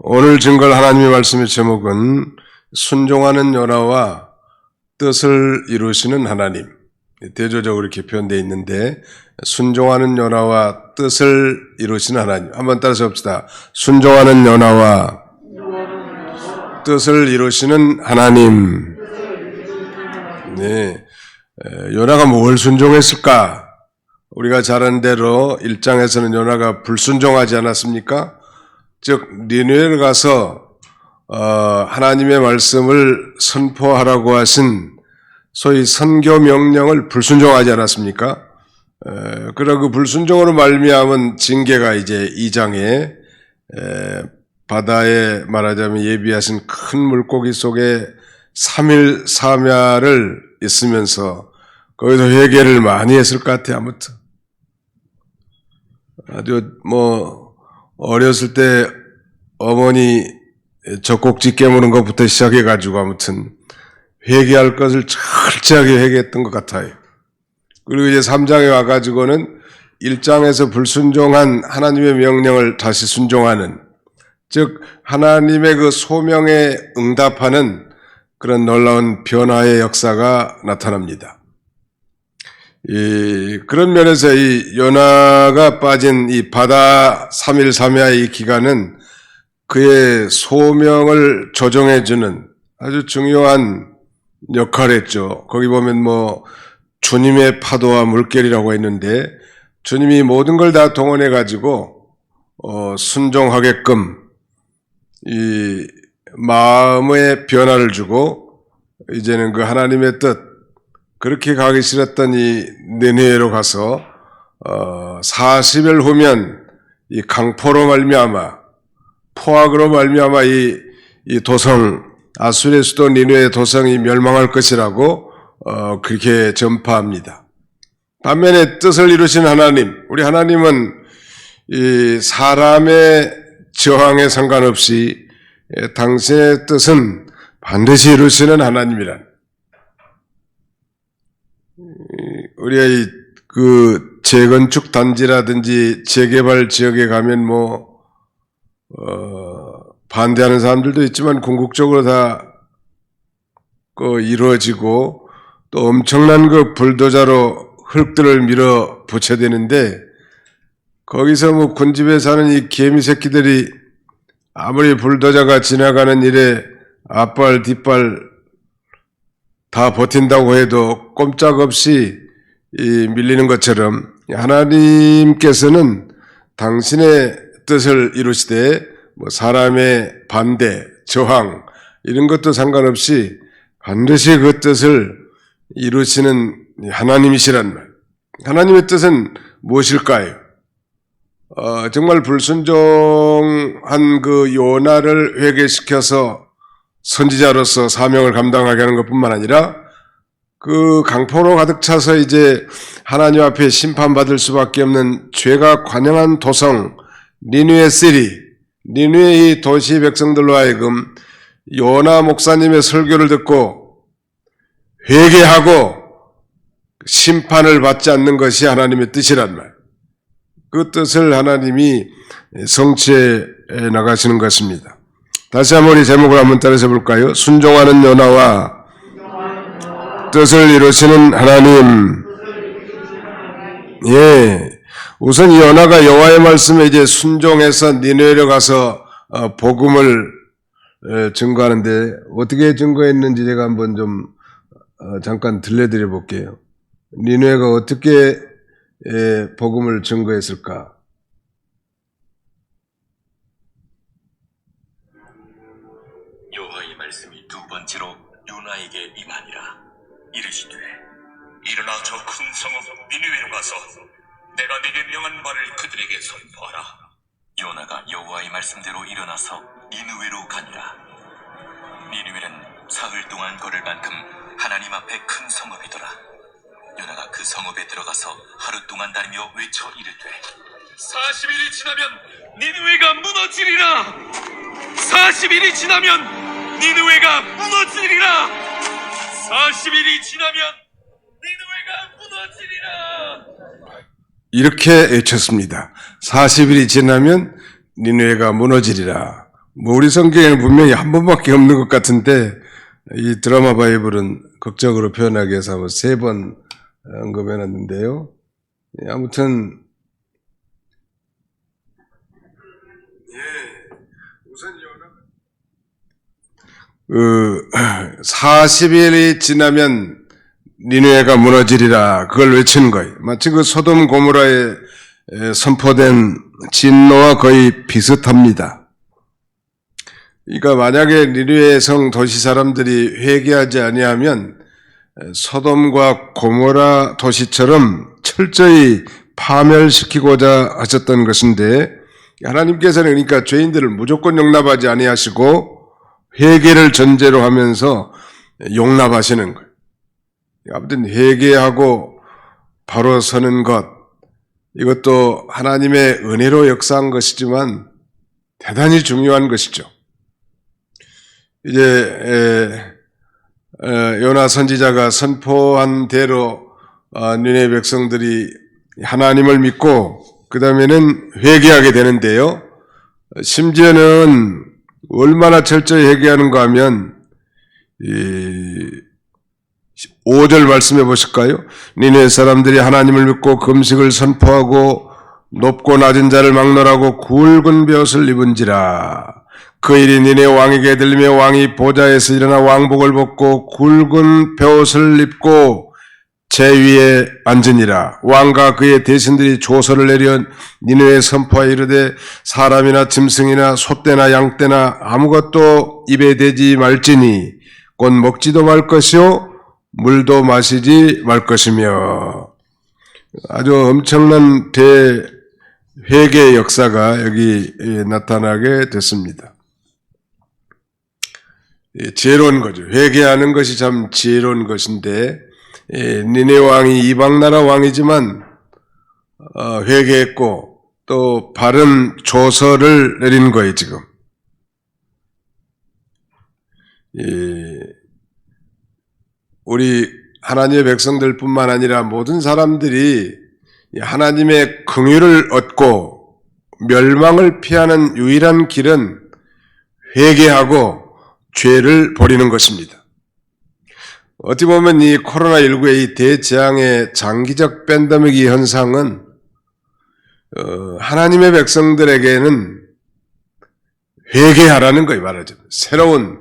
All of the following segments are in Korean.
오늘 증거할 하나님의 말씀의 제목은 순종하는 연하와 뜻을 이루시는 하나님. 대조적으로 이렇게 표현되어 있는데 순종하는 연하와 뜻을 이루시는 하나님. 한번 따라서 봅시다. 순종하는 연하와 뜻을 이루시는 하나님. 네, 요나가 뭘 순종했을까? 우리가 잘 아는 대로 1장에서는 요나가 불순종하지 않았습니까? 즉 니느웨를 가서 하나님의 말씀을 선포하라고 하신 소위 선교 명령을 불순종하지 않았습니까? 그러나 그 불순종으로 말미암은 징계가 이제 2장에 바다에 말하자면 예비하신 큰 물고기 속에 3일 3야를 있으면서 거기서 회개를 많이 했을 것 같아요. 아무튼 아주 어렸을 때 어머니 젖꼭지 깨무는 것부터 시작해가지고 아무튼 회개할 것을 철저하게 회개했던 것 같아요. 그리고 이제 3장에 와가지고는 1장에서 불순종한 하나님의 명령을 다시 순종하는, 즉 하나님의 그 소명에 응답하는 그런 놀라운 변화의 역사가 나타납니다. 그런 면에서 이 요나가 빠진 이 바다 3일 3야의 이 기간은 그의 소명을 조정해주는 아주 중요한 역할을 했죠. 거기 보면 주님의 파도와 물결이라고 했는데 주님이 모든 걸 다 동원해가지고 순종하게끔 이 마음의 변화를 주고 이제는 그 하나님의 뜻, 그렇게 가기 싫었던 이 니느웨로 가서 40일 후면 이 강포로 말미암아 포악으로 말미암아 이 도성 아수르의 수도 니느웨 도성이 멸망할 것이라고 그렇게 전파합니다. 반면에 뜻을 이루신 하나님, 우리 하나님은 이 사람의 저항에 상관없이 당신의 뜻은 반드시 이루시는 하나님이란, 우리가 그 재건축 단지라든지 재개발 지역에 가면 반대하는 사람들도 있지만 궁극적으로 다 이루어지고 또 엄청난 그 불도저로 흙들을 밀어 붙여야 되는데 거기서 군집에 사는 이 개미 새끼들이 아무리 불도저가 지나가는 일에 앞발 뒷발 다 버틴다고 해도 꼼짝없이 밀리는 것처럼 하나님께서는 당신의 뜻을 이루시되 사람의 반대, 저항 이런 것도 상관없이 반드시 그 뜻을 이루시는 하나님이시란 말. 하나님의 뜻은 무엇일까요? 정말 불순종한 그 요나를 회개시켜서 선지자로서 사명을 감당하게 하는 것뿐만 아니라 그 강포로 가득 차서 이제 하나님 앞에 심판받을 수밖에 없는 죄가 관영한 도성 니느웨 시리, 니느웨 이 도시 백성들로 하여금 요나 목사님의 설교를 듣고 회개하고 심판을 받지 않는 것이 하나님의 뜻이란 말. 그 뜻을 하나님이 성취해 나가시는 것입니다. 다시 한번 이 제목을 한번 따라서 볼까요? 순종하는 요나와 뜻을 이루시는 하나님. 예, 우선 이 요나가 여호와의 말씀에 이제 순종해서 니느웨로 가서 복음을 증거하는데 어떻게 증거했는지 제가 한번 좀 잠깐 들려드려 볼게요. 니느웨가 어떻게 복음을 증거했을까? 여호와의 말씀이 두 번째로 요나에게 임하니라. 이르시되 일어나 저 큰 성읍 니느웨로 가서 내가 네게 명한 바를 그들에게 선포하라. 요나가 여호와의 말씀대로 일어나서 니느웨로 가니라. 니느웨는 사흘 동안 걸을 만큼 하나님 앞에 큰 성읍이더라. 요나가 그 성읍에 들어가서 하루 동안 다니며 외쳐 이르되 40일이 지나면 니느웨가 무너지리라. 40일이 지나면 니느웨가 무너지리라. 40일이 지나면 니느웨가 무너지리라. 이렇게 외쳤습니다. 40일이 지나면 니느웨가 무너지리라. 뭐 우리 성경에는 분명히 한 번밖에 없는 것 같은데 이 드라마 바이블은 극적으로 표현하기 위해서 한번 3번 언급해놨는데요. 아무튼 우선 40일이 지나면 니느웨가 무너지리라 그걸 외치는 거예요. 마치 그 소돔 고모라에 선포된 진노와 거의 비슷합니다. 그러니까 만약에 니느웨 성 도시 사람들이 회개하지 아니하면 소돔과 고모라 도시처럼 철저히 파멸시키고자 하셨던 것인데 하나님께서는 그러니까 죄인들을 무조건 용납하지 아니하시고 회개를 전제로 하면서 용납하시는 거예요. 아무튼 회개하고 바로 서는 것 이것도 하나님의 은혜로 역사한 것이지만 대단히 중요한 것이죠. 이제 요나 선지자가 선포한 대로 니느웨 백성들이 하나님을 믿고 그 다음에는 회개하게 되는데요. 심지어는 얼마나 철저히 회개하는가 하면 5절 말씀해 보실까요? 니느웨 사람들이 하나님을 믿고 금식을 선포하고 높고 낮은 자를 막론하고 굵은 베옷을 입은지라. 그 일이 니네 왕에게 들리며 왕이 보좌에서 일어나 왕복을 벗고 굵은 베옷을 입고 제 위에 앉으니라. 왕과 그의 대신들이 조서를 내려 니느웨에 선포하여 이르되 사람이나 짐승이나 소떼나 양떼나 아무것도 입에 대지 말지니 곧 먹지도 말 것이요 물도 마시지 말 것이며. 아주 엄청난 대회개의 역사가 여기 나타나게 됐습니다. 지혜로운 거죠. 회개하는 것이 참 지혜로운 것인데 니느웨 왕이 이방나라 왕이지만 회개했고 또 바른 조서를 내린 거예요. 지금 우리 하나님의 백성들뿐만 아니라 모든 사람들이 하나님의 긍휼을 얻고 멸망을 피하는 유일한 길은 회개하고 죄를 버리는 것입니다. 어떻게 보면 이 코로나19의 이 대재앙의 장기적 밴더믹 현상은 하나님의 백성들에게는 회개하라는 거예요. 말하자면 새로운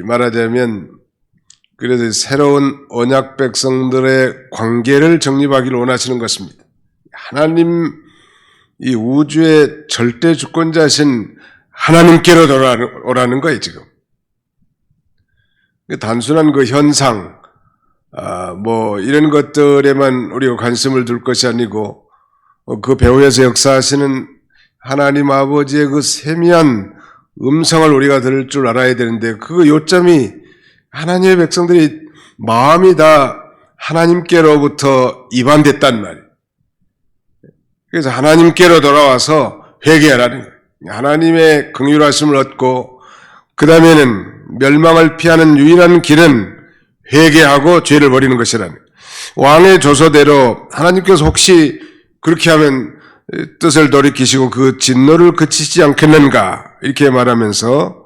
말하자면 그래서 새로운 언약 백성들의 관계를 정립하기를 원하시는 것입니다. 하나님 이 우주의 절대 주권자신 하나님께로 돌아오라는 거예요, 지금. 단순한 그 현상, 이런 것들에만 우리가 관심을 둘 것이 아니고, 그 배후에서 역사하시는 하나님 아버지의 그 세미한 음성을 우리가 들을 줄 알아야 되는데, 그 요점이 하나님의 백성들이 마음이 다 하나님께로부터 이반됐단 말이에요. 그래서 하나님께로 돌아와서 회개하라는 거예요. 하나님의 긍휼하심을 얻고 그 다음에는 멸망을 피하는 유일한 길은 회개하고 죄를 버리는 것이라는 거예요. 왕의 조서대로 하나님께서 혹시 그렇게 하면 뜻을 돌이키시고 그 진노를 그치지 않겠는가 이렇게 말하면서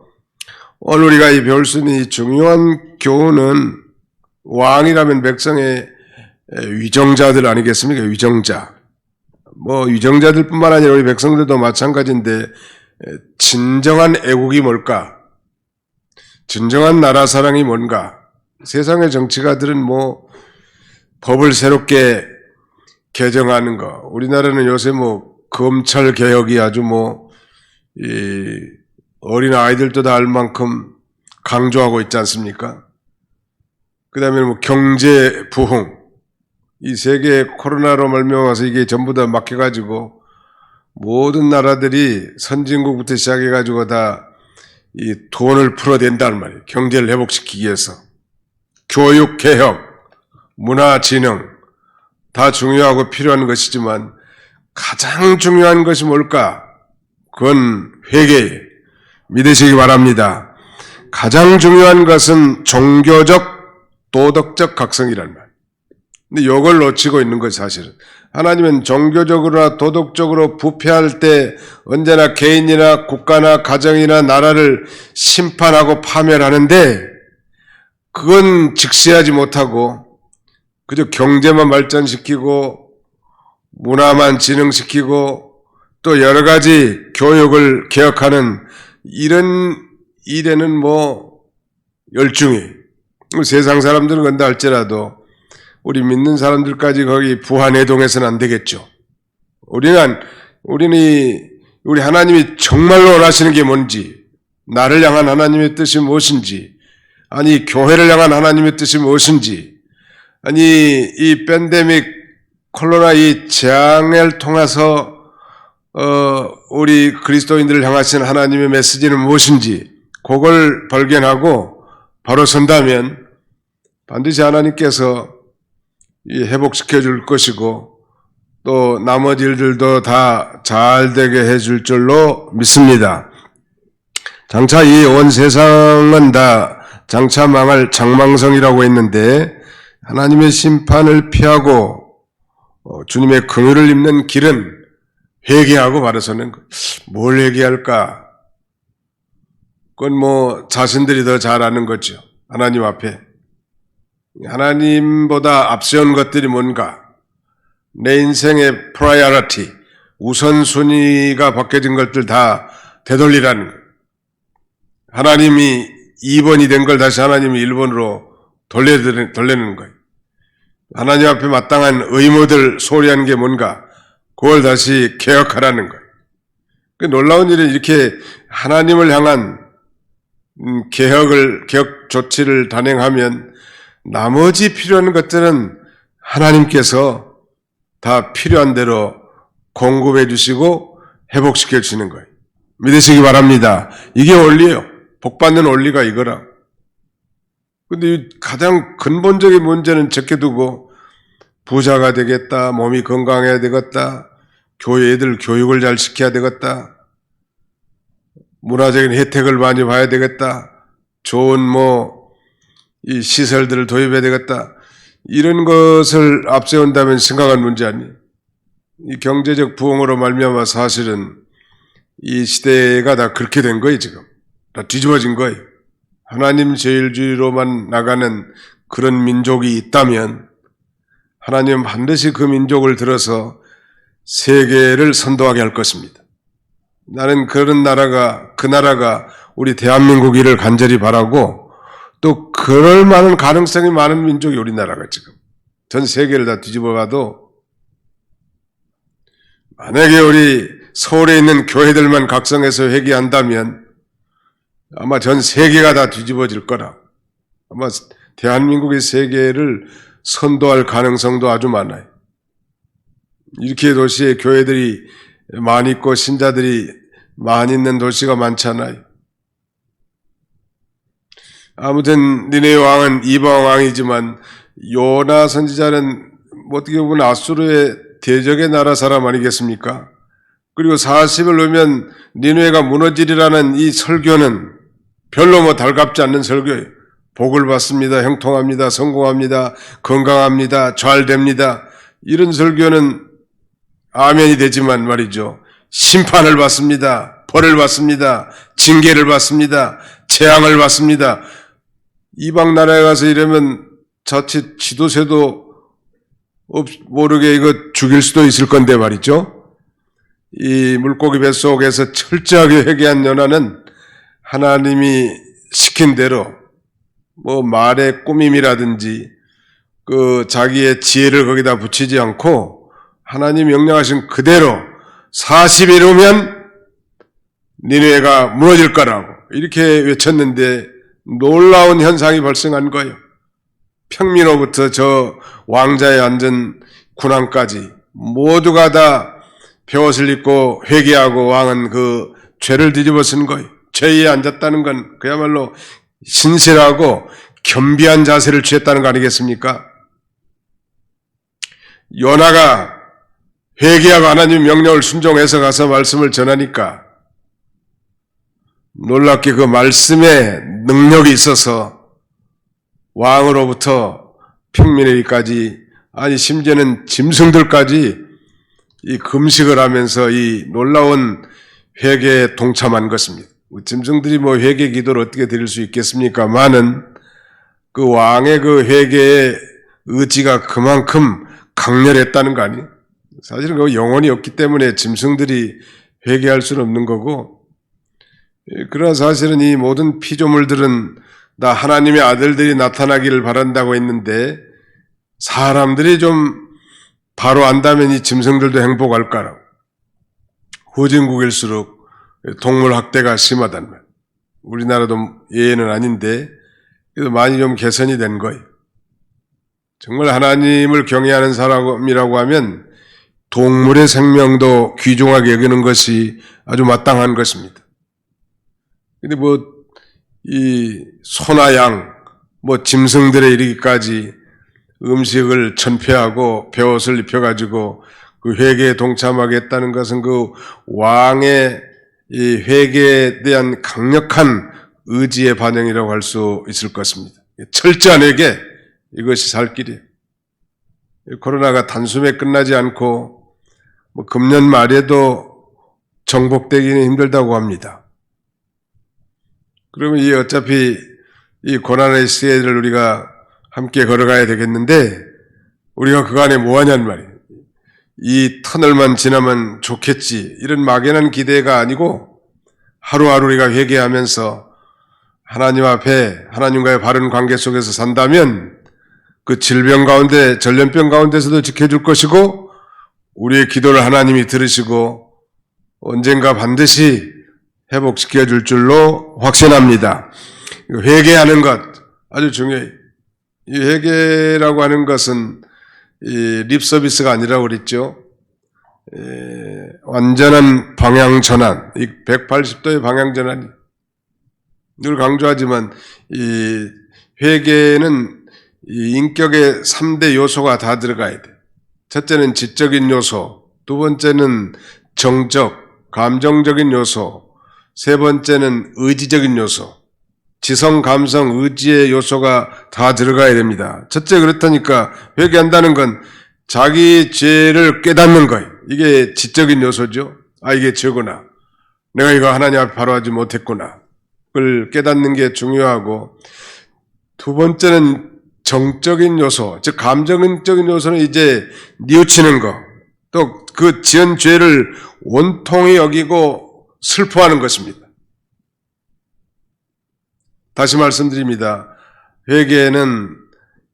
오늘 우리가 배울 수 있는 이 중요한 교훈은 왕이라면 백성의 위정자들 아니겠습니까? 위정자. 위정자들뿐만 아니라 우리 백성들도 마찬가지인데 진정한 애국이 뭘까? 진정한 나라 사랑이 뭔가? 세상의 정치가들은 법을 새롭게 개정하는 거. 우리나라는 요새 검찰 개혁이 아주 어린 아이들도 다 알 만큼 강조하고 있지 않습니까? 그 다음에 경제 부흥. 이 세계 코로나로 말미암아서 이게 전부 다 막혀가지고 모든 나라들이 선진국부터 시작해가지고 다 이 돈을 풀어댄다는 말이에요. 경제를 회복시키기 위해서. 교육 개혁, 문화 진흥 다 중요하고 필요한 것이지만 가장 중요한 것이 뭘까? 그건 회개예요. 믿으시기 바랍니다. 가장 중요한 것은 종교적, 도덕적 각성이란 말. 근데 이걸 놓치고 있는 것이 사실은. 하나님은 종교적으로나 도덕적으로 부패할 때 언제나 개인이나 국가나 가정이나 나라를 심판하고 파멸하는데 그건 직시하지 못하고 그저 경제만 발전시키고 문화만 진흥시키고 또 여러 가지 교육을 개혁하는 이런 일에는 열중히 세상 사람들은 건다 할지라도 우리 믿는 사람들까지 거기 부하내동해서는 안 되겠죠. 우리 하나님이 정말로 원하시는 게 뭔지, 나를 향한 하나님의 뜻이 무엇인지, 아니 교회를 향한 하나님의 뜻이 무엇인지, 아니 이 팬데믹 코로나 이 재앙을 통해서 우리 그리스도인들을 향하신 하나님의 메시지는 무엇인지 그걸 발견하고 바로 선다면 반드시 하나님께서 회복시켜 줄 것이고 또 나머지 일들도 다 잘 되게 해줄 줄로 믿습니다. 장차 이 온 세상은 다 장차 망할 장망성이라고 했는데 하나님의 심판을 피하고 주님의 긍휼을 입는 길은 회개하고 바로 서는 것. 뭘 회개할까? 그건 자신들이 더 잘 아는 거죠. 하나님 앞에. 하나님보다 앞세운 것들이 뭔가? 내 인생의 프라이어리티, 우선순위가 바뀌어진 것들 다 되돌리라는 거예요. 하나님이 2번이 된 걸 다시 하나님이 1번으로 돌리는 거예요. 하나님 앞에 마땅한 의무들 소리하는 게 뭔가? 그걸 다시 개혁하라는 거예요. 놀라운 일은 이렇게 하나님을 향한 개혁 조치를 단행하면 나머지 필요한 것들은 하나님께서 다 필요한 대로 공급해 주시고 회복시켜 주시는 거예요. 믿으시기 바랍니다. 이게 원리예요. 복받는 원리가 이거라. 근데 가장 근본적인 문제는 적게 두고 부자가 되겠다, 몸이 건강해야 되겠다, 교회 애들 교육을 잘 시켜야 되겠다, 문화적인 혜택을 많이 봐야 되겠다, 좋은 이 시설들을 도입해야 되겠다, 이런 것을 앞세운다면 심각한 문제 아니에요. 이 경제적 부흥으로 말미암아 사실은 이 시대가 다 그렇게 된 거예요. 지금 다 뒤집어진 거예요. 하나님 제일주의로만 나가는 그런 민족이 있다면 하나님은 반드시 그 민족을 들어서 세계를 선도하게 할 것입니다. 나는 그 나라가 우리 대한민국이를 간절히 바라고 또 그럴 만한 가능성이 많은 민족이 우리나라가 지금 전 세계를 다 뒤집어 봐도 만약에 우리 서울에 있는 교회들만 각성해서 회개한다면 아마 전 세계가 다 뒤집어질 거라. 아마 대한민국의 세계를 선도할 가능성도 아주 많아요. 이렇게 도시에 교회들이 많이 있고 신자들이 많이 있는 도시가 많잖아요. 아무튼 니네 왕은 이방 왕이지만 요나 선지자는 어떻게 보면 아수르의 대적의 나라 사람 아니겠습니까? 그리고 40을 넣으면 니네가 무너지리라는 이 설교는 별로 달갑지 않는 설교예요. 복을 받습니다. 형통합니다. 성공합니다. 건강합니다. 잘 됩니다. 이런 설교는 아멘이 되지만 말이죠. 심판을 받습니다. 벌을 받습니다. 징계를 받습니다. 재앙을 받습니다. 이방 나라에 가서 이러면 자칫 지도세도 모르게 이거 죽일 수도 있을 건데 말이죠. 이 물고기 뱃속에서 철저하게 회개한 요나는 하나님이 시킨 대로 말의 꾸밈이라든지 자기의 지혜를 거기다 붙이지 않고 하나님 명령하신 그대로 40일 후면 니네가 무너질 거라고 이렇게 외쳤는데 놀라운 현상이 발생한 거예요. 평민호부터 저 왕자의 앉은 군왕까지 모두가 다 베옷을 입고 회개하고 왕은 그 죄를 뒤집어 쓴 거예요. 죄에 앉았다는 건 그야말로 신실하고 겸비한 자세를 취했다는 거 아니겠습니까? 요나가 회개하고 하나님 명령을 순종해서 가서 말씀을 전하니까 놀랍게 그 말씀에 능력이 있어서 왕으로부터 평민에게까지 아니 심지어는 짐승들까지 이 금식을 하면서 이 놀라운 회개에 동참한 것입니다. 짐승들이 뭐 회개 기도를 어떻게 드릴 수 있겠습니까마는 그 왕의 그 회개의 의지가 그만큼 강렬했다는 거 아니에요? 사실은 그 영혼이 없기 때문에 짐승들이 회개할 수는 없는 거고, 그러나 사실은 이 모든 피조물들은 다 하나님의 아들들이 나타나기를 바란다고 했는데, 사람들이 좀 바로 안다면 이 짐승들도 행복할까라고. 후진국일수록 동물 학대가 심하단 말이에요. 우리나라도 예외는 아닌데 그래도 많이 좀 개선이 된 거예요. 정말 하나님을 경외하는 사람이라고 하면 동물의 생명도 귀중하게 여기는 것이 아주 마땅한 것입니다. 근데 이 소나 양, 짐승들에 이르기까지 음식을 천폐하고 베옷을 입혀가지고 그 회개에 동참하겠다는 것은 그 왕의 이 회개에 대한 강력한 의지의 반영이라고 할 수 있을 것입니다. 철저한 회개, 이것이 살 길이에요. 코로나가 단숨에 끝나지 않고 금년 말에도 정복되기는 힘들다고 합니다. 그러면 어차피 이 고난의 시대를 우리가 함께 걸어가야 되겠는데 우리가 그간에 뭐 하냔 말이에요. 이 터널만 지나면 좋겠지, 이런 막연한 기대가 아니고 하루하루 우리가 회개하면서 하나님 앞에 하나님과의 바른 관계 속에서 산다면 그 질병 가운데, 전염병 가운데서도 지켜줄 것이고 우리의 기도를 하나님이 들으시고 언젠가 반드시 회복시켜 줄 줄로 확신합니다. 회개하는 것 아주 중요해요. 이 회개라고 하는 것은 이 립서비스가 아니라고 그랬죠. 완전한 방향전환, 이 180도의 방향전환이. 늘 강조하지만 이 회개는 이 인격의 3대 요소가 다 들어가야 돼. 첫째는 지적인 요소, 두 번째는 정적, 감정적인 요소, 세 번째는 의지적인 요소. 지성, 감성, 의지의 요소가 다 들어가야 됩니다. 첫째 그렇다니까 회개한다는 건 자기 죄를 깨닫는 거예요. 이게 지적인 요소죠. 이게 죄구나. 내가 이거 하나님 앞에 바로 하지 못했구나. 그걸 깨닫는 게 중요하고, 두 번째는 정적인 요소, 즉 감정적인 요소는 이제 뉘우치는 거, 또 그 지은 죄를 원통히 여기고 슬퍼하는 것입니다. 다시 말씀드립니다. 회개에는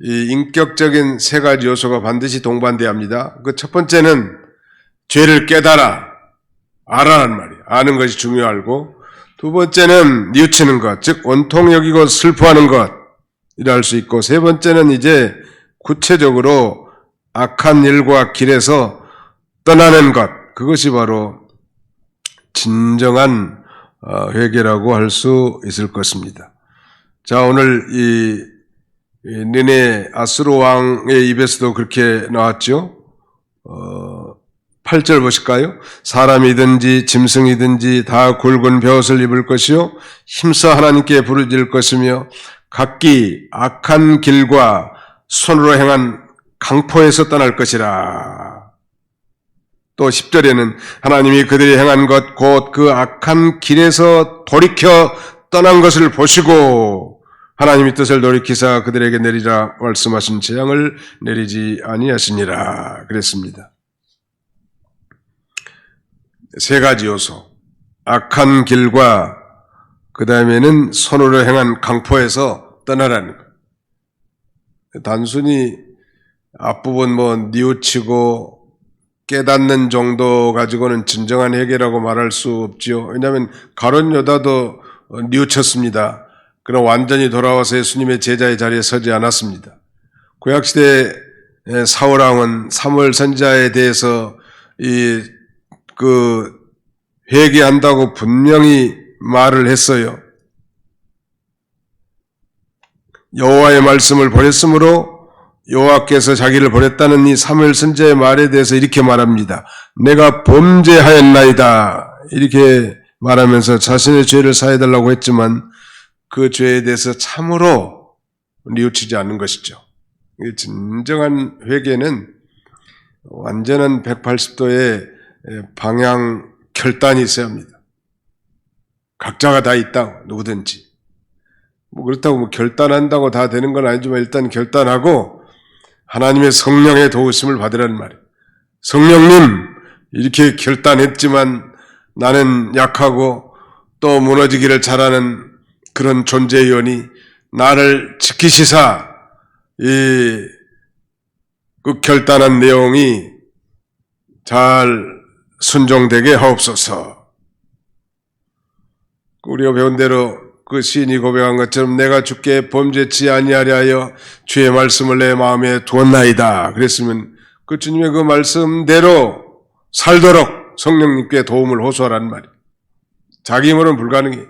이 인격적인 세 가지 요소가 반드시 동반돼야 합니다. 그 첫 번째는 죄를 깨달아, 알아란 말이에요. 아는 것이 중요하고, 두 번째는 뉘우치는 것, 즉 원통 여기고 슬퍼하는 것, 이라 할 수 있고, 세 번째는 이제 구체적으로 악한 일과 길에서 떠나는 것, 그것이 바로 진정한 회개라고 할 수 있을 것입니다. 자, 오늘 이 니네 아수르 왕의 입에서도 그렇게 나왔죠. 8절 보실까요? 사람이든지 짐승이든지 다 굵은 베옷을 입을 것이요 힘써 하나님께 부르짖을 것이며 각기 악한 길과 손으로 행한 강포에서 떠날 것이라. 또 10절에는 하나님이 그들이 행한 것 곧 그 악한 길에서 돌이켜 떠난 것을 보시고 하나님의 뜻을 돌이키사 그들에게 내리라 말씀하신 재앙을 내리지 아니하시니라 그랬습니다. 세 가지 요소, 악한 길과 그 다음에는 손으로 행한 강포에서 떠나라는 것. 단순히 앞부분 뉘우치고 깨닫는 정도 가지고는 진정한 회개라고 말할 수 없지요. 왜냐하면 가룟 유다도 뉘우쳤습니다. 그러나 완전히 돌아와서 예수님의 제자의 자리에 서지 않았습니다. 구약시대 사울왕은 사무엘 선지자에 대해서 회개한다고 분명히 말을 했어요. 여호와의 말씀을 버렸으므로 여호와께서 자기를 버렸다는 이 사무엘 선지자의 말에 대해서 이렇게 말합니다. 내가 범죄하였나이다. 이렇게 말하면서 자신의 죄를 사해달라고 했지만 그 죄에 대해서 참으로 뉘우치지 않는 것이죠. 이 진정한 회개는 완전한 180도의 방향 결단이 있어야 합니다. 각자가 다 있다, 누구든지. 뭐 그렇다고 결단한다고 다 되는 건 아니지만 일단 결단하고 하나님의 성령의 도우심을 받으라는 말이에요. 성령님, 이렇게 결단했지만 나는 약하고 또 무너지기를 잘하는 그런 존재이오니 나를 지키시사 그 결단한 내용이 잘 순종되게 하옵소서. 우리가 배운 대로 그 시인이 고백한 것처럼 내가 주께 범죄치 아니하려 하여 주의 말씀을 내 마음에 두었나이다. 그랬으면 그 주님의 그 말씀대로 살도록 성령님께 도움을 호소하라는 말이에요. 자기 힘으로는 불가능해요.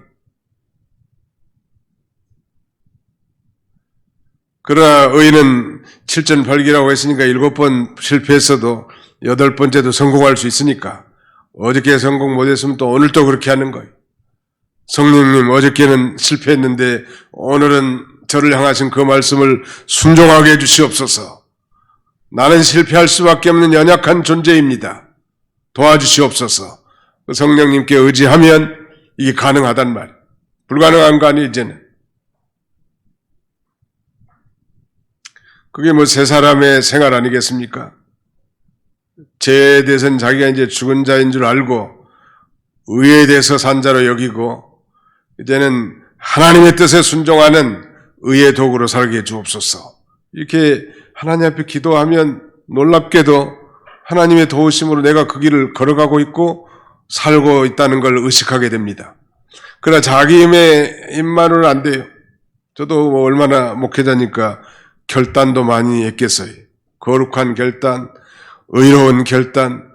그러나 의인은 7전8기라고 했으니까 7번 실패했어도 8번째도 성공할 수 있으니까 어저께 성공 못했으면 또 오늘 또 그렇게 하는 거예요. 성령님, 어저께는 실패했는데 오늘은 저를 향하신 그 말씀을 순종하게 해주시옵소서. 나는 실패할 수밖에 없는 연약한 존재입니다. 도와주시옵소서. 성령님께 의지하면 이게 가능하단 말이에요. 불가능한 거 아니에요, 이제는. 그게 뭐 세 사람의 생활 아니겠습니까? 죄에 대해서는 자기가 이제 죽은 자인 줄 알고 의에 대해서 산 자로 여기고 이제는 하나님의 뜻에 순종하는 의의 도구로 살게 해주옵소서. 이렇게 하나님 앞에 기도하면 놀랍게도 하나님의 도우심으로 내가 그 길을 걸어가고 있고 살고 있다는 걸 의식하게 됩니다. 그러나 자기 힘의 힘만으로는 안 돼요. 저도 뭐 얼마나 목회자니까 결단도 많이 했겠어요. 거룩한 결단, 의로운 결단,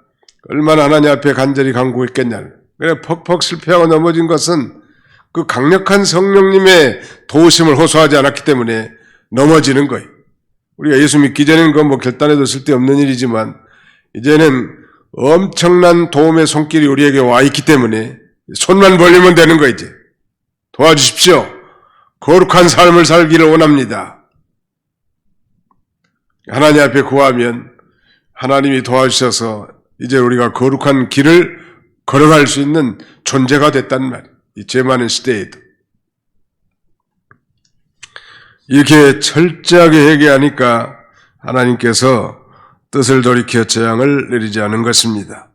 얼마나 하나님 앞에 간절히 간구했겠냐. 그래 퍽퍽 실패하고 넘어진 것은 그 강력한 성령님의 도우심을 호소하지 않았기 때문에 넘어지는 거예요. 우리가 예수 믿기 전에는 그건 뭐 결단해도 쓸데없는 일이지만 이제는 엄청난 도움의 손길이 우리에게 와 있기 때문에 손만 벌리면 되는 거 이제. 도와주십시오. 거룩한 삶을 살기를 원합니다. 하나님 앞에 구하면 하나님이 도와주셔서 이제 우리가 거룩한 길을 걸어갈 수 있는 존재가 됐단 말이에요. 이 죄 많은 시대에도. 이렇게 철저하게 회개하니까 하나님께서 뜻을 돌이켜 재앙을 내리지 않은 것입니다.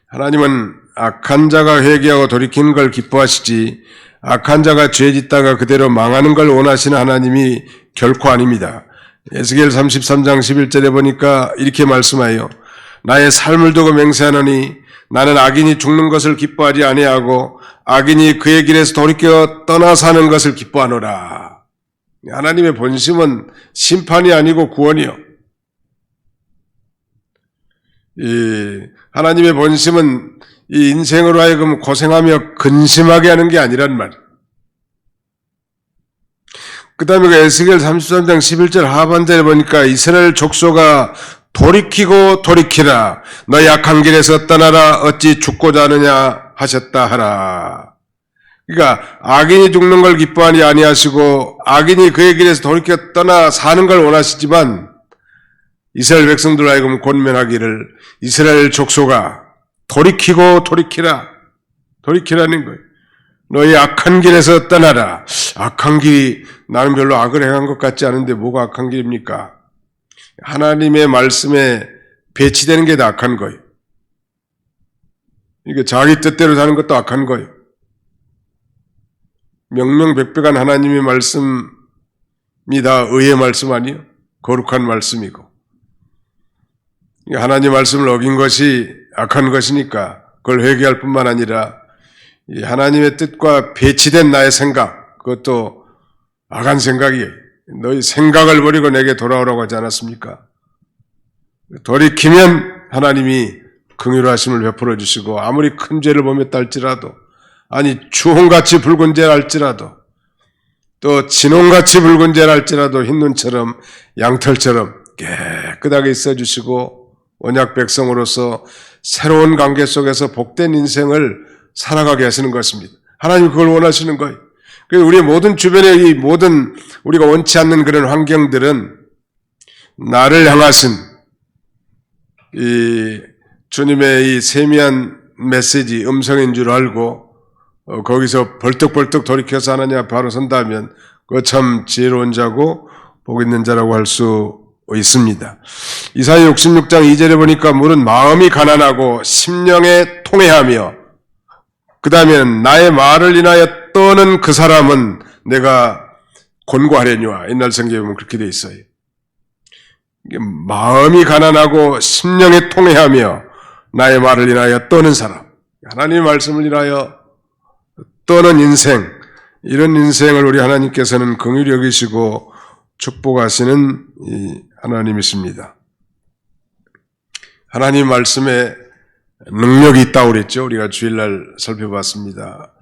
하나님은 악한 자가 회개하고 돌이키는 걸 기뻐하시지 악한 자가 죄 짓다가 그대로 망하는 걸 원하시는 하나님이 결코 아닙니다. 에스겔 33장 11절에 보니까 이렇게 말씀하여 나의 삶을 두고 맹세하노니 나는 악인이 죽는 것을 기뻐하지 아니하고 악인이 그의 길에서 돌이켜 떠나 사는 것을 기뻐하노라. 하나님의 본심은 심판이 아니고 구원이요. 하나님의 본심은 이 인생으로 하여금 고생하며 근심하게 하는 게 아니란 말이에요. 그 다음에 에스겔 33장 11절 하반절에 보니까 이스라엘 족속아 돌이키고 돌이키라. 너 약한 길에서 떠나라. 어찌 죽고자 하느냐 하셨다 하라. 그러니까 악인이 죽는 걸 기뻐하니 아니하시고 악인이 그의 길에서 돌이켜 떠나 사는 걸 원하시지만 이스라엘 백성들 하여금 권면하기를 이스라엘 족속아 돌이키고 돌이키라. 돌이키라는 거예요. 너희 악한 길에서 떠나라. 악한 길이 나는 별로 악을 행한 것 같지 않은데 뭐가 악한 길입니까? 하나님의 말씀에 배치되는 게 다 악한 거예요. 이게 자기 뜻대로 사는 것도 악한 거예요. 명명백백한 하나님의 말씀이 다 의의 말씀 아니에요? 거룩한 말씀이고. 하나님 말씀을 어긴 것이 악한 것이니까 그걸 회개할 뿐만 아니라 이 하나님의 뜻과 배치된 나의 생각, 그것도 악한 생각이에요. 너희 생각을 버리고 내게 돌아오라고 하지 않았습니까? 돌이키면 하나님이 긍휼하심을 베풀어 주시고 아무리 큰 죄를 범했다 할지라도 아니 주홍같이 붉은 죄를 할지라도 또 진홍같이 붉은 죄를 할지라도 흰눈처럼 양털처럼 깨끗하게 있어주시고 언약 백성으로서 새로운 관계 속에서 복된 인생을 살아가게 하시는 것입니다. 하나님 그걸 원하시는 거예요. 그래서 우리의 모든 주변의 이 모든 우리가 원치 않는 그런 환경들은 나를 향하신 이 주님의 이 세미한 메시지, 음성인 줄 알고 거기서 벌떡벌떡 돌이켜서 하나님 앞에 바로 선다면 그거 참 지혜로운 자고 복 있는 자라고 할 수 있습니다. 이사야 66장 2절에 보니까 물은 마음이 가난하고 심령에 통회하며 그 다음에는 나의 말을 인하여 떠는 그 사람은 내가 곤고하려니와 옛날 성경에 보면 그렇게 되어 있어요. 이게 마음이 가난하고 심령에 통회하며 나의 말을 인하여 떠는 사람, 하나님의 말씀을 인하여 떠는 인생, 이런 인생을 우리 하나님께서는 긍휼히 여기시고 축복하시는 이 하나님이십니다. 하나님 말씀에 능력이 있다고 그랬죠. 우리가 주일날 살펴봤습니다.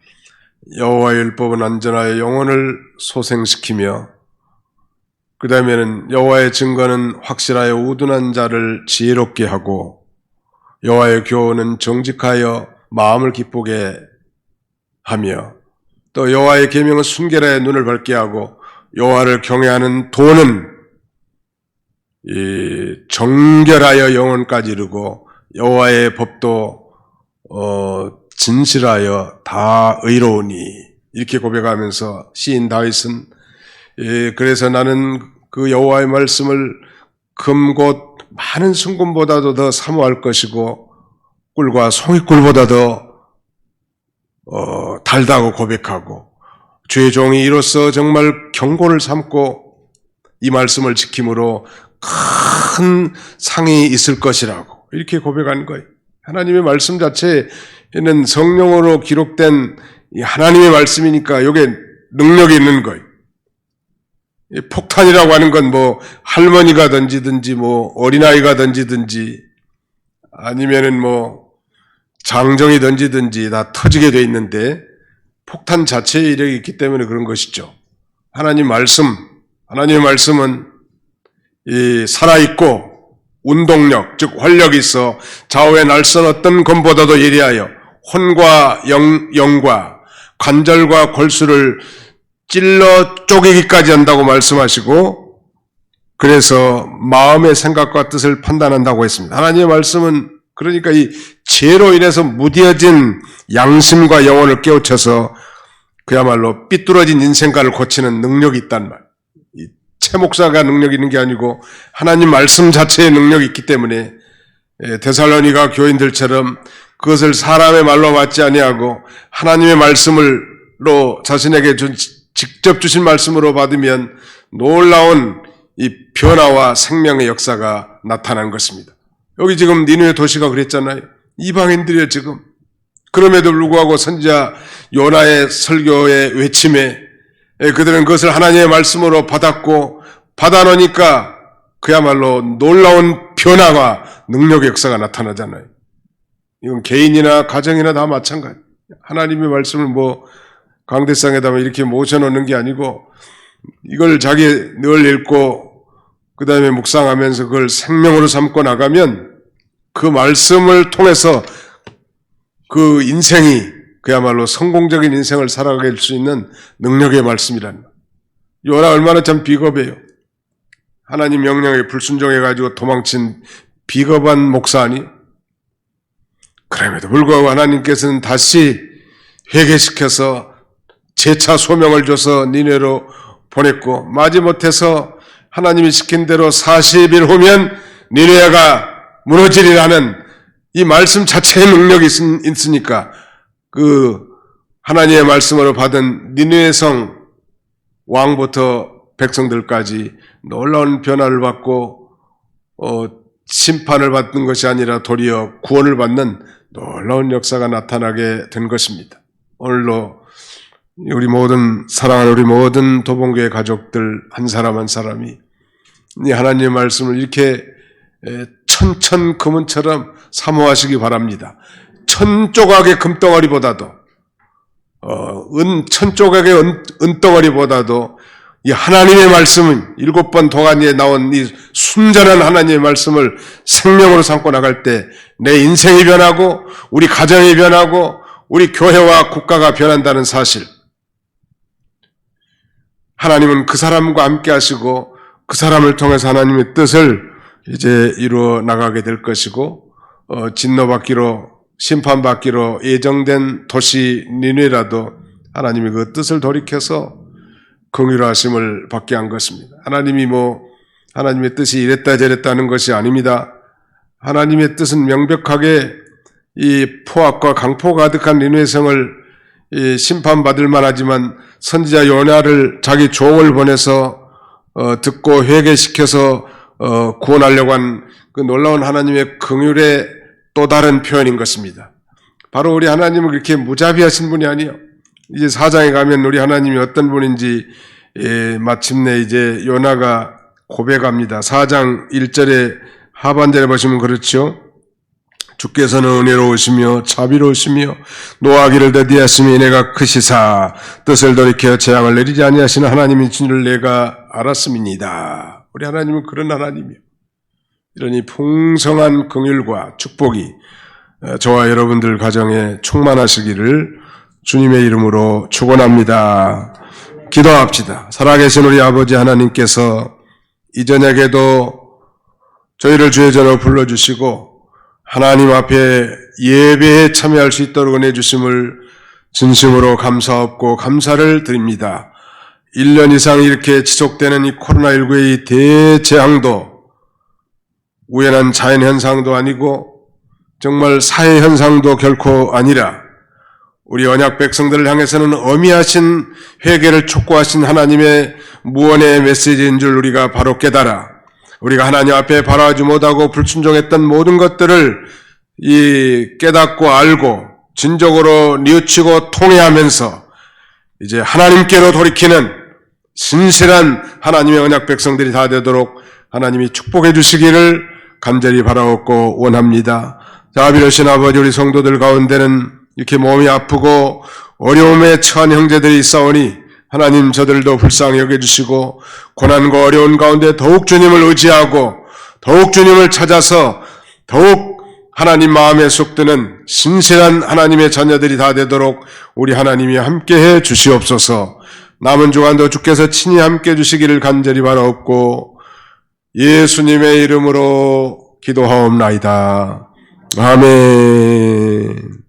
여호와의 율법은 안전하여 영혼을 소생시키며 그 다음에는 여호와의 증거는 확실하여 우둔한 자를 지혜롭게 하고 여호와의 교훈은 정직하여 마음을 기쁘게 하며 또 여호와의 계명은 순결하여 눈을 밝게 하고 여호와를 경외하는 도는 이 정결하여 영혼까지 이르고 여호와의 법도 진실하여 다 의로우니 이렇게 고백하면서 시인 다윗은 그래서 나는 그 여호와의 말씀을 금곧 많은 순금보다도 더 사모할 것이고 꿀과 송이꿀보다도 달다고 고백하고 주의 종이 이로써 정말 경고를 삼고 이 말씀을 지킴으로 큰 상이 있을 것이라고 이렇게 고백한 거예요. 하나님의 말씀 자체에는 성령으로 기록된 하나님의 말씀이니까 이게 능력이 있는 거예요. 폭탄이라고 하는 건 뭐 할머니가 던지든지 뭐 어린아이가 던지든지 아니면은 뭐 장정이 던지든지 다 터지게 돼 있는데 폭탄 자체의 이력이 있기 때문에 그런 것이죠. 하나님의 말씀은 이 살아있고 운동력, 즉 활력이 있어 좌우에 날선 어떤 검보다도 예리하여 혼과 영과 관절과 골수를 찔러 쪼개기까지 한다고 말씀하시고 그래서 마음의 생각과 뜻을 판단한다고 했습니다. 하나님의 말씀은 그러니까 이 죄로 인해서 무뎌진 양심과 영혼을 깨우쳐서 그야말로 삐뚤어진 인생관을 고치는 능력이 있단 말. 채 목사가 능력이 있는 게 아니고 하나님 말씀 자체의 능력이 있기 때문에 데살로니가 교인들처럼 그것을 사람의 말로 맞지 아니하고 하나님의 말씀으로 자신에게 직접 주신 말씀으로 받으면 놀라운 이 변화와 생명의 역사가 나타난 것입니다. 여기 지금 니느웨 도시가 그랬잖아요. 이방인들이에요 지금. 그럼에도 불구하고 선지자 요나의 설교의 외침에 그들은 그것을 하나님의 말씀으로 받았고 받아놓으니까 그야말로 놀라운 변화와 능력의 역사가 나타나잖아요. 이건 개인이나 가정이나 다 마찬가지. 하나님의 말씀을 뭐 강대상에다가 이렇게 모셔놓는 게 아니고 이걸 자기 늘 읽고 그 다음에 묵상하면서 그걸 생명으로 삼고 나가면 그 말씀을 통해서 그 인생이 그야말로 성공적인 인생을 살아갈 수 있는 능력의 말씀이란 말. 요나 얼마나 참 비겁해요. 하나님 명령에 불순종해가지고 도망친 비겁한 목사 아니? 그럼에도 불구하고 하나님께서는 다시 회개시켜서 재차 소명을 줘서 니네로 보냈고 마지못해서 하나님이 시킨 대로 40일 후면 니네가 무너지리라는 이 말씀 자체의 능력이 있으니까 그 하나님의 말씀으로 받은 니느웨 성 왕부터 백성들까지 놀라운 변화를 받고 심판을 받는 것이 아니라 도리어 구원을 받는 놀라운 역사가 나타나게 된 것입니다. 오늘도 우리 모든 사랑하는 우리 모든 도봉교회 가족들 한 사람 한 사람이 이 하나님의 말씀을 이렇게 천천 금은처럼 사모하시기 바랍니다. 천조각의 금덩어리보다도 천조각의 은덩어리보다도 이 하나님의 말씀은 7번 도가니에 나온 이 순전한 하나님의 말씀을 생명으로 삼고 나갈 때 내 인생이 변하고 우리 가정이 변하고 우리 교회와 국가가 변한다는 사실. 하나님은 그 사람과 함께 하시고 그 사람을 통해서 하나님의 뜻을 이제 이루어 나가게 될 것이고, 진노받기로, 심판받기로 예정된 도시 니느웨라도 하나님이 그 뜻을 돌이켜서 긍휼하심을 받게 한 것입니다. 하나님이 하나님의 뜻이 이랬다 저랬다 하는 것이 아닙니다. 하나님의 뜻은 명백하게 이 포악과 강포 가득한 니느웨 성을 심판받을 만하지만 선지자 요나를 자기 종을 보내서 듣고 회개시켜서 구원하려고 한 그 놀라운 하나님의 긍휼의 또 다른 표현인 것입니다. 바로 우리 하나님은 그렇게 무자비하신 분이 아니에요. 이제 4장에 가면 우리 하나님이 어떤 분인지 마침내 이제 요나가 고백합니다. 4장 1절에 하반절에 보시면 그렇죠. 주께서는 은혜로우시며 자비로우시며 노하기를 더디하시며 내가 크시사 뜻을 돌이켜 재앙을 내리지 아니하시는 하나님인 줄을 내가 알았음이니이다. 우리 하나님은 그런 하나님이요. 이러니 풍성한 긍휼과 축복이 저와 여러분들 가정에 충만하시기를 주님의 이름으로 축원합니다. 기도합시다. 살아계신 우리 아버지 하나님께서 이 저녁에도 저희를 주의 전으로 불러주시고 하나님 앞에 예배에 참여할 수 있도록 은혜 주심을 진심으로 감사하고 감사를 드립니다. 1년 이상 이렇게 지속되는 이 코로나19의 이 대재앙도 우연한 자연현상도 아니고 정말 사회현상도 결코 아니라 우리 언약 백성들을 향해서는 어미하신 회개를 촉구하신 하나님의 무언의 메시지인 줄 우리가 바로 깨달아 우리가 하나님 앞에 바라지 못하고 불순종했던 모든 것들을 깨닫고 알고 진정으로 뉘우치고 통회하면서 이제 하나님께로 돌이키는 신실한 하나님의 언약 백성들이 다 되도록 하나님이 축복해 주시기를 간절히 바라옵고 원합니다. 자비로우신 아버지, 우리 성도들 가운데는 이렇게 몸이 아프고 어려움에 처한 형제들이 있사오니 하나님 저들도 불쌍히 여겨주시고 고난과 어려운 가운데 더욱 주님을 의지하고 더욱 주님을 찾아서 더욱 하나님 마음에 쏙 드는 신실한 하나님의 자녀들이 다 되도록 우리 하나님이 함께해 주시옵소서. 남은 주간도 주께서 친히 함께해 주시기를 간절히 바라옵고 예수님의 이름으로 기도하옵나이다. 아멘.